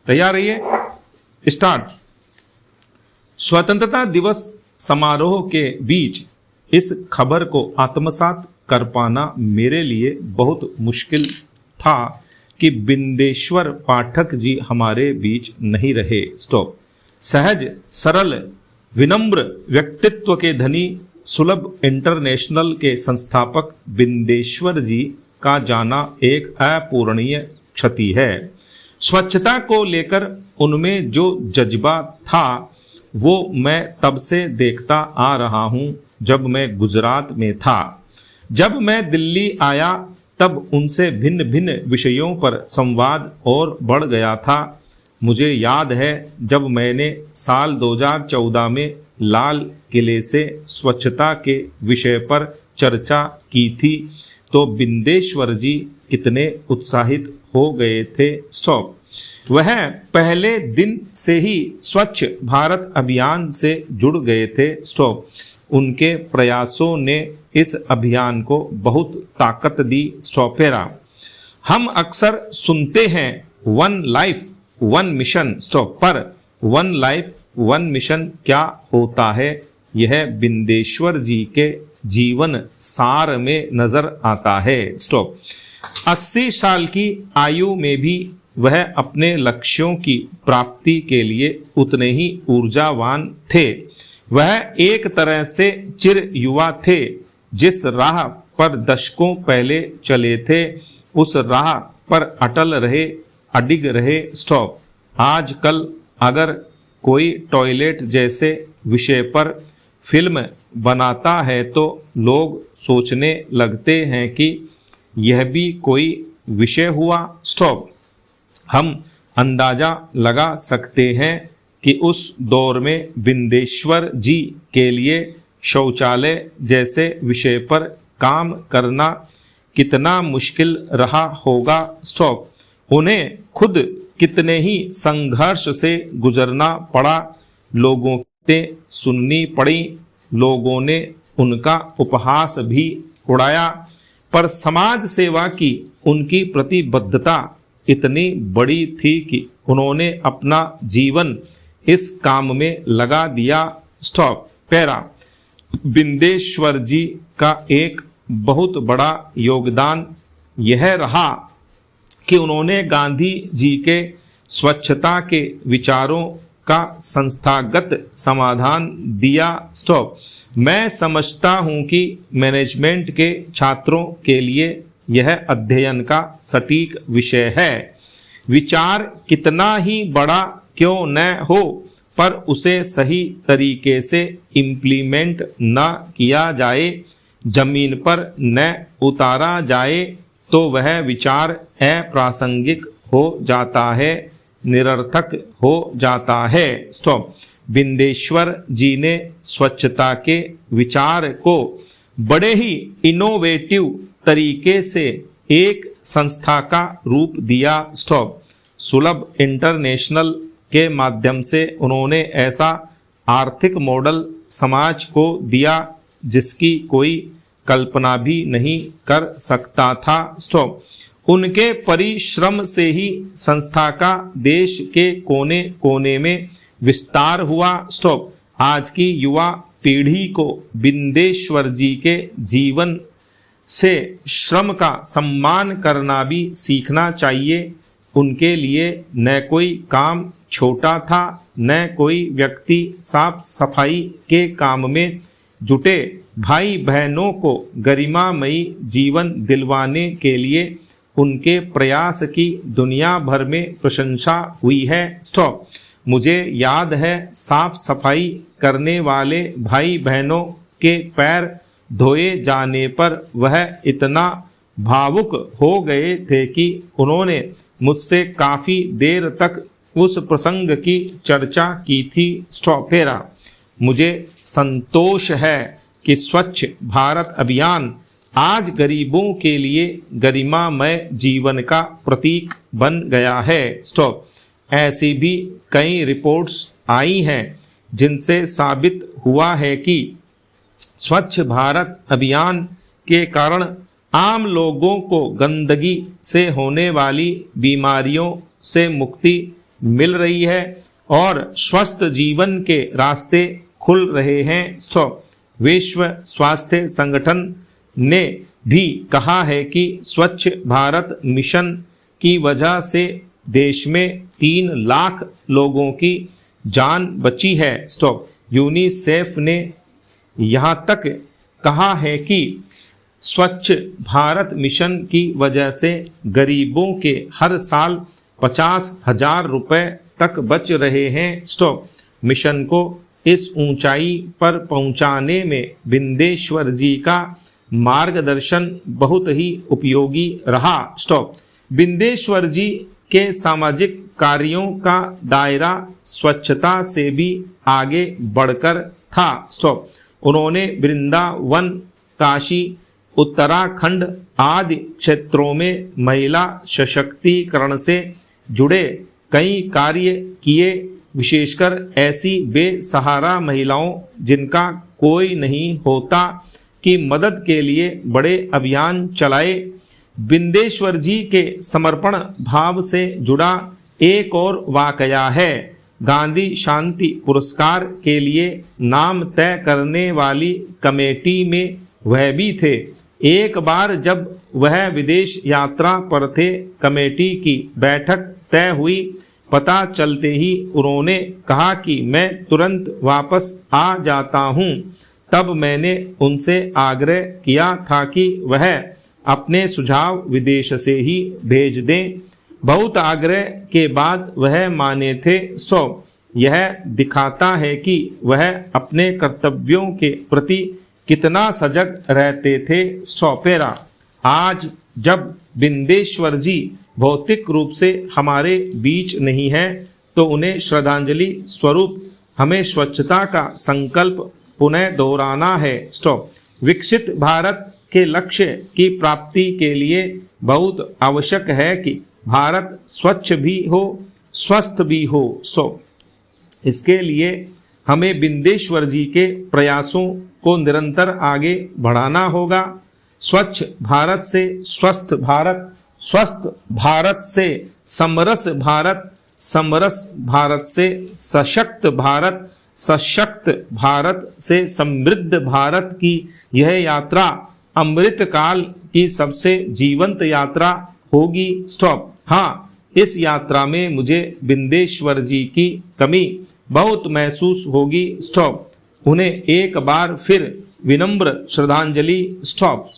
तैयार रहिए, स्टार्ट। स्वतंत्रता दिवस समारोह के बीच इस खबर को आत्मसात कर पाना मेरे लिए बहुत मुश्किल था कि बिंदेश्वर पाठक जी हमारे बीच नहीं रहे। स्टॉप। सहज, सरल, विनम्र व्यक्तित्व के धनी सुलभ इंटरनेशनल के संस्थापक बिंदेश्वर जी का जाना एक अपूरणीय क्षति है। स्वच्छता को लेकर उनमें जो जज्बा था वो मैं तब से देखता आ रहा हूं जब मैं गुजरात में था। जब मैं दिल्ली आया तब उनसे भिन्न भिन्न विषयों पर संवाद और बढ़ गया था। मुझे याद है जब मैंने साल 2014 में लाल किले से स्वच्छता के विषय पर चर्चा की थी तो बिंदेश्वर जी कितने उत्साहित हो गए थे। स्टॉप। वह पहले दिन से ही स्वच्छ भारत अभियान से जुड़ गए थे। स्टॉप। उनके प्रयासों ने इस अभियान को बहुत ताकत दी। स्टॉपेरा। हम अक्सर सुनते हैं one life one mission. Stop. पर वन लाइफ वन मिशन क्या होता है यह बिंदेश्वर जी के जीवन सार में नजर आता है। स्टॉप। 80 साल की आयु में भी वह अपने लक्ष्यों की प्राप्ति के लिए उतने ही ऊर्जावान थे। वह एक तरह से चिर युवा थे। जिस राह पर दशकों पहले चले थे उस राह पर अटल रहे, अडिग रहे। स्टॉप। आजकल अगर कोई टॉयलेट जैसे विषय पर फिल्म बनाता है तो लोग सोचने लगते हैं कि यह भी कोई विषय हुआ। स्टॉप। हम अंदाजा लगा सकते हैं कि उस दौर में बिंदेश्वर जी के लिए शौचालय जैसे विषय पर काम करना कितना मुश्किल रहा होगा। स्टॉप। उन्हें खुद कितने ही संघर्ष से गुजरना पड़ा। लोगों की सुननी पड़ी, लोगों ने उनका उपहास भी उड़ाया, पर समाज सेवा की उनकी प्रतिबद्धता इतनी बड़ी थी कि उन्होंने अपना जीवन इस काम में लगा दिया। स्टॉप। पैरा। बिंदेश्वर जी का एक बहुत बड़ा योगदान यह रहा कि उन्होंने गांधी जी के स्वच्छता के विचारों का संस्थागत समाधान दिया। स्टॉप। मैं समझता हूं कि मैनेजमेंट के छात्रों के लिए यह अध्ययन का सटीक विषय है। विचार कितना ही बड़ा क्यों न हो पर उसे सही तरीके से इम्प्लीमेंट न किया जाए, जमीन पर न उतारा जाए तो वह विचार अप्रासंगिक हो जाता है, निरर्थक हो जाता है। स्टॉप। बिंदेश्वर जी ने स्वच्छता के विचार को बड़े ही इनोवेटिव तरीके से एक संस्था का रूप दिया। स्टॉप। सुलभ इंटरनेशनल के माध्यम से उन्होंने ऐसा आर्थिक मॉडल समाज को दिया जिसकी कोई कल्पना भी नहीं कर सकता था। स्टॉप। उनके परिश्रम से ही संस्था का देश के कोने कोने में विस्तार हुआ। स्टॉप। आज की युवा पीढ़ी को बिंदेश्वर जी के जीवन से श्रम का सम्मान करना भी सीखना चाहिए। उनके लिए न कोई काम छोटा था, न कोई व्यक्ति साफ सफाई के काम में जुटे भाई बहनों को गरिमामयी जीवन दिलवाने के लिए उनके प्रयास की दुनिया भर में प्रशंसा हुई है। स्टॉप। मुझे याद है साफ सफाई करने वाले भाई बहनों के पैर धोए जाने पर वह इतना भावुक हो गए थे कि उन्होंने मुझसे काफी देर तक उस प्रसंग की चर्चा की थी। स्टॉपेरा। मुझे संतोष है कि स्वच्छ भारत अभियान आज गरीबों के लिए गरिमामय जीवन का प्रतीक बन गया है। स्टॉप। ऐसी भी कई रिपोर्ट्स आई हैं जिनसे साबित हुआ है कि स्वच्छ भारत अभियान के कारण आम लोगों को गंदगी से होने वाली बीमारियों से मुक्ति मिल रही है और स्वस्थ जीवन के रास्ते खुल रहे हैं। स्टॉप। विश्व स्वास्थ्य संगठन ने भी कहा है कि स्वच्छ भारत मिशन की वजह से देश में 3 लाख लोगों की जान बची है। स्टॉप। यूनिसेफ ने यहाँ तक कहा है कि स्वच्छ भारत मिशन की वजह से गरीबों के हर साल 50,000 रुपए तक बच रहे हैं। स्टॉप। मिशन को इस ऊंचाई पर पहुंचाने में बिंदेश्वर जी का मार्गदर्शन बहुत ही उपयोगी रहा। स्टॉप। बिंदेश्वर जी के सामाजिक कार्यों का दायरा स्वच्छता से भी आगे बढ़कर था। स्टॉप। उन्होंने वृंदावन, काशी, उत्तराखंड आदि क्षेत्रों में महिला सशक्तिकरण से जुड़े कई कार्य किए, विशेषकर ऐसी बेसहारा महिलाओं जिनका कोई नहीं होता की मदद के लिए बड़े अभियान चलाए। बिंदेश्वर जी के समर्पण भाव से जुड़ा एक और वाकया है। गांधी शांति पुरस्कार के लिए नाम तय करने वाली कमेटी में वह भी थे। एक बार जब वह विदेश यात्रा पर थे, कमेटी की बैठक तय हुई। पता चलते ही उन्होंने कहा कि मैं तुरंत वापस आ जाता हूँ। तब मैंने उनसे आग्रह किया था कि वह अपने सुझाव विदेश से ही भेज दें। बहुत आग्रह के बाद वह माने थे। स्टॉप। यह दिखाता है कि वह अपने कर्तव्यों के प्रति कितना सजग रहते थे। स्टॉपेरा। आज जब बिंदेश्वर जी भौतिक रूप से हमारे बीच नहीं है, तो उन्हें श्रद्धांजलि स्वरूप हमें स्वच्छता का संकल्प पुनः दोहराना है। स्टॉप। विकसित भारत के लक्ष्य की प्राप्ति के लिए बहुत आवश्यक है कि भारत स्वच्छ भी हो, स्वस्थ भी हो। स्टॉप। इसके लिए हमें बिंदेश्वर जी के प्रयासों को निरंतर आगे बढ़ाना होगा। स्वच्छ भारत से स्वस्थ भारत, स्वस्थ भारत से समरस भारत, समरस भारत से सशक्त भारत, सशक्त भारत से समृद्ध भारत की यह यात्रा अमृत काल की सबसे जीवंत यात्रा होगी। स्टॉप। हाँ, इस यात्रा में मुझे बिंदेश्वर जी की कमी बहुत महसूस होगी। स्टॉप। उन्हें एक बार फिर विनम्र श्रद्धांजलि। स्टॉप।